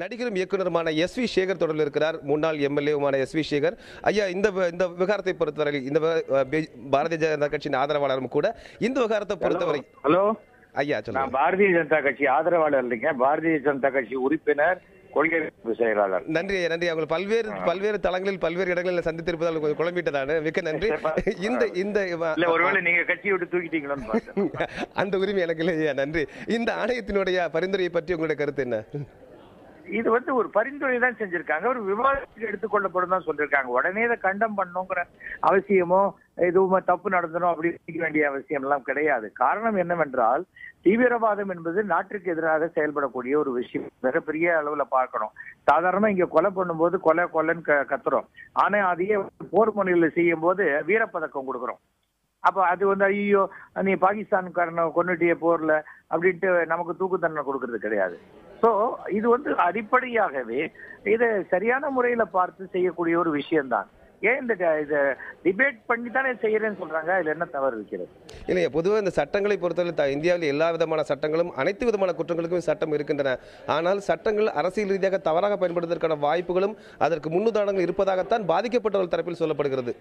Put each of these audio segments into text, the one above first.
நடிகரும் இயக்குனருமான எஸ்.வி. சேகர் தொடர்பில் இருக்கிறார். முன்னாள் எம்எல்ஏவுமான எஸ்.வி. சேகர். ஐயா, இந்த விவகாரத்தை பொறுத்தவரை இந்த பாரதிய ஜனதா கட்சியின் ஆதரவாளரும் கூட இந்த விவகாரத்தை பொறுத்தவரை. ஹலோ ஐயா சொல்லுங்க. நான் பாரதிய ஜனதா கட்சி ஆதரவாளர் இல்லைங்க, பாரதிய ஜனதா கட்சி உறுப்பினர், கொள்கை செயலாளர். நன்றி நன்றி. அவங்க பல்வேறு தளங்களில் பல்வேறு இடங்களில் சந்தித்திருப்பதால் கொஞ்சம் குழம்பிட்டதானு மிக்க நன்றி. இந்த ஒருவேளை நீங்க கட்சியை விட்டு தூக்கிட்டீங்களோன்னு அந்த உரிமை எனக்கு இல்லையா. நன்றி. இந்த ஆணையத்தினுடைய பரிந்துரையை பற்றி உங்களுடைய கருத்து என்ன? இது ஒரு பரிந்துரை தான் செஞ்சிருக்காங்க, ஒரு விவாதத்துக்கு எடுத்துக்கொள்ளப்படும் தான் சொல்லிருக்காங்க. உடனே இதை கண்டம் பண்ணுங்கிற அவசியமோ எதுவுமே தப்பு நடந்தணும் அப்படி வேண்டிய அவசியம் எல்லாம் கிடையாது. காரணம் என்னவென்றால், தீவிரவாதம் என்பது நாட்டிற்கு எதிராக செயல்படக்கூடிய ஒரு விஷயம். மிகப்பெரிய அளவுல பார்க்கணும். சாதாரணமா இங்க கொலை பண்ணும்போது கொலைன்னு கத்துறோம். ஆனா அதையே போர் முனையில செய்யும் போது வீரப்பதக்கம் கொடுக்குறோம். அப்ப அது ஐயோ நீ பாகிஸ்தான்காரனை கொன்னுட்டிய போர்ல அப்படின்ட்டு நமக்கு தூக்கு தண்டனை கொடுக்கறது கிடையாது. சோ இது அடிப்படையாகவே இதை சரியான முறையில பார்த்து செய்யக்கூடிய ஒரு விஷயம்தான். ஏன் இதை டிபேட் பண்ணி தானே செய்யறேன்னு சொல்றாங்க, இதுல என்ன தவறு இருக்கிறது? இல்லையா, பொதுவாக இந்த சட்டங்களை பொறுத்தவரை இந்தியாவில் எல்லா விதமான சட்டங்களும் அனைத்து விதமான குற்றங்களுக்கும் சட்டம் இருக்கின்றன. ஆனால் சட்டங்கள் அரசியல் ரீதியாக தவறாக பயன்படுவதற்கான வாய்ப்புகளும் அதற்கு முன்னுதாரணங்கள் இருப்பதாகத்தான் பாதிக்கப்பட்டவர்கள் தரப்பில் சொல்லப்படுகிறது.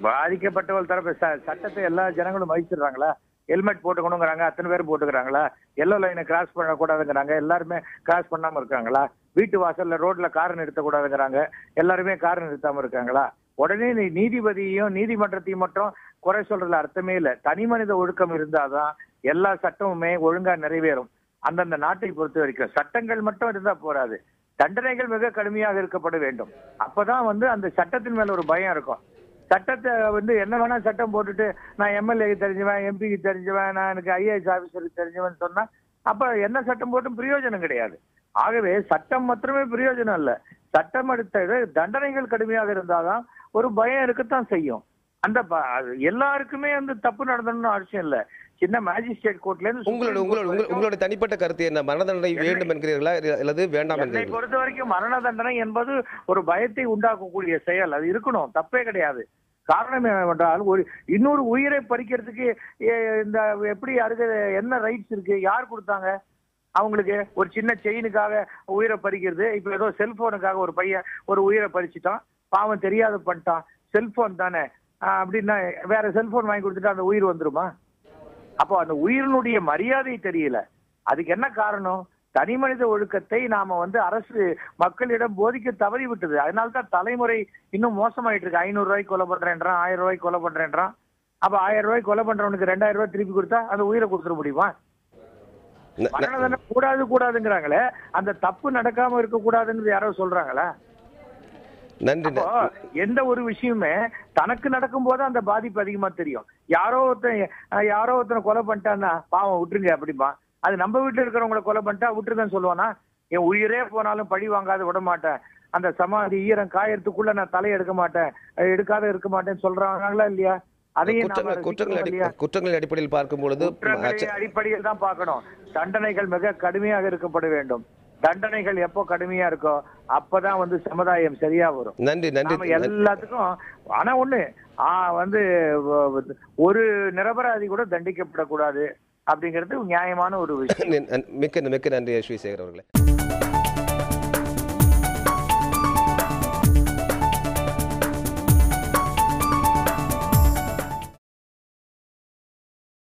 பாதிக்கப்பட்டவர்கள் தரப்பு சட்டத்தை எல்லா ஜனங்களும் மதிச்சிடுறாங்களா? ஹெல்மெட் போட்டுக்கணுங்கிறாங்க, அத்தனை பேர் போட்டுக்கிறாங்களா? எல்லோ லைனை கிராஸ் பண்ணக்கூடாதுங்கிறாங்க, எல்லாருமே கிராஸ் பண்ணாம இருக்காங்களா? வீட்டு வாசல்ல ரோட்ல கார் நிறுத்தக்கூடாதுங்கிறாங்க, எல்லாருமே கார் நிறுத்தாம இருக்காங்களா? உடனே நீதிபதியையும் நீதிமன்றத்தையும் மட்டும் குறை சொல்றதுல அர்த்தமே இல்லை. தனி மனித ஒழுக்கம் இருந்தாதான் எல்லா சட்டமுமே ஒழுங்கா நிறைவேறும். அந்தந்த நாட்டை பொறுத்த வரைக்கும் சட்டங்கள் மட்டும் இருந்தா போராது, தண்டனைகள் மிக கடுமையாக இருக்கப்பட வேண்டும். அப்பதான் அந்த சட்டத்தின் மேல ஒரு பயம் இருக்கும். சட்டத்தை என்ன வேணா சட்டம் போட்டுட்டு நான் எம்எல்ஏக்கு தெரிஞ்சவன், எம்பிக்கு தெரிஞ்சவன், நான் எனக்கு ஐஏஎஸ் ஆபீசருக்கு தெரிஞ்சவன் சொன்னா அப்ப என்ன சட்டம் போட்டும் பிரயோஜனம் கிடையாது. ஆகவே சட்டம் மாத்திரமே பிரயோஜனம் இல்ல, சட்டம் எடுத்தது தண்டனைகள் கடுமையாக இருந்தாதான் ஒரு பயம் இருக்கத்தான் செய்யும். அந்த எல்லாருக்குமே தப்பு நடந்தணும்னு அவசியம் இல்ல. சின்ன மேஜிஸ்ட்ரேட் கோர்ட்ல இருந்து உங்களோட தனிப்பட்ட கருத்து என்ன? மரண தண்டனை வேண்டும் என்கிறீர்களா அல்லது வேண்டாம்? என்னை பொறுத்த வரைக்கும் மரண தண்டனை என்பது ஒரு பயத்தை உண்டாக்கக்கூடிய செயல், அது இருக்கணும், தப்பே கிடையாது. காரணம் என்னவென்றால் இன்னொரு உயிரை பறிக்கிறதுக்கு இந்த எப்படி என்ன ரைட்ஸ் இருக்கு? யார் கொடுத்தாங்க அவங்களுக்கு? ஒரு சின்ன செயினுக்காக உயிரை பறிக்கிறது. இப்ப ஏதோ செல்போனுக்காக ஒரு பையன் ஒரு உயிரை பறிச்சுட்டான், பாவம் தெரியாத பண்ணிட்டான், செல்போன் தானே அப்படின்னா வேற செல்போன் வாங்கி கொடுத்துட்டா அந்த உயிர் வந்துருமா? அப்போ அந்த உயிரினுடைய மரியாதை தெரியல. அதுக்கு என்ன காரணம்? தனி மனித ஒழுக்கத்தை நாம அரசு மக்களிடம் போதிக்க தவறி விட்டது. அதனால்தான் தலைமுறை இன்னும் மோசமாயிட்டு இருக்கு. 500 ரூபாய்க்கு கொலை பண்றேன்றான், 1000 ரூபாய்க்கு கொலை பண்றேன்றான். அப்ப 1000 ரூபாய்க்கு கொலை பண்றவனுக்கு 2000 ரூபாய் திருப்பி கொடுத்தா அந்த உயிரை கொடுத்துட முடியுமா? கூடாதுங்கிறாங்களே, அந்த தப்பு நடக்காம இருக்க கூடாதுன்னு யாரோ சொல்றாங்களா? எந்த ஒரு விஷயமே தனக்கு நடக்கும் போது அந்த பாதிப்பு அதிகமா தெரியும். யாரோ ஒருத்தனை கொலை பண்ணிட்டான்னா பாவம் விட்டுருங்க அப்படிமா. அது நம்ம வீட்டுல இருக்கிறவங்களை கொலை பண்ணிட்டா விட்டுருதான் சொல்லுவானா? என் உயிரே போனாலும் பழி வாங்காத விட மாட்டேன், அந்த சமாதி ஈரம் காயறதுக்குள்ள நான் தலையை எடுக்க மாட்டேன், எடுக்காத இருக்க மாட்டேன்னு சொல்றாங்களா இல்லையா? அதையும் குற்றங்கள் அடிப்படையில் பார்க்கும் பொழுது அடிப்படையில் தான் பார்க்கணும். தண்டனைகள் மிக கடுமையாக இருக்கப்பட வேண்டும். தண்டனைகள் எப்போ கடுமையா இருக்கோ அப்பதான் சமுதாயம் சரியா வரும். நன்றி நன்றி எல்லாத்துக்கும். ஆனா ஒரு நிரபராதி கூட தண்டிக்கப்படக்கூடாது அப்படிங்கிறது நியாயமான ஒரு விஷயம். மிக்க நன்றி எஸ்.வி. சேகர் அவர்களே.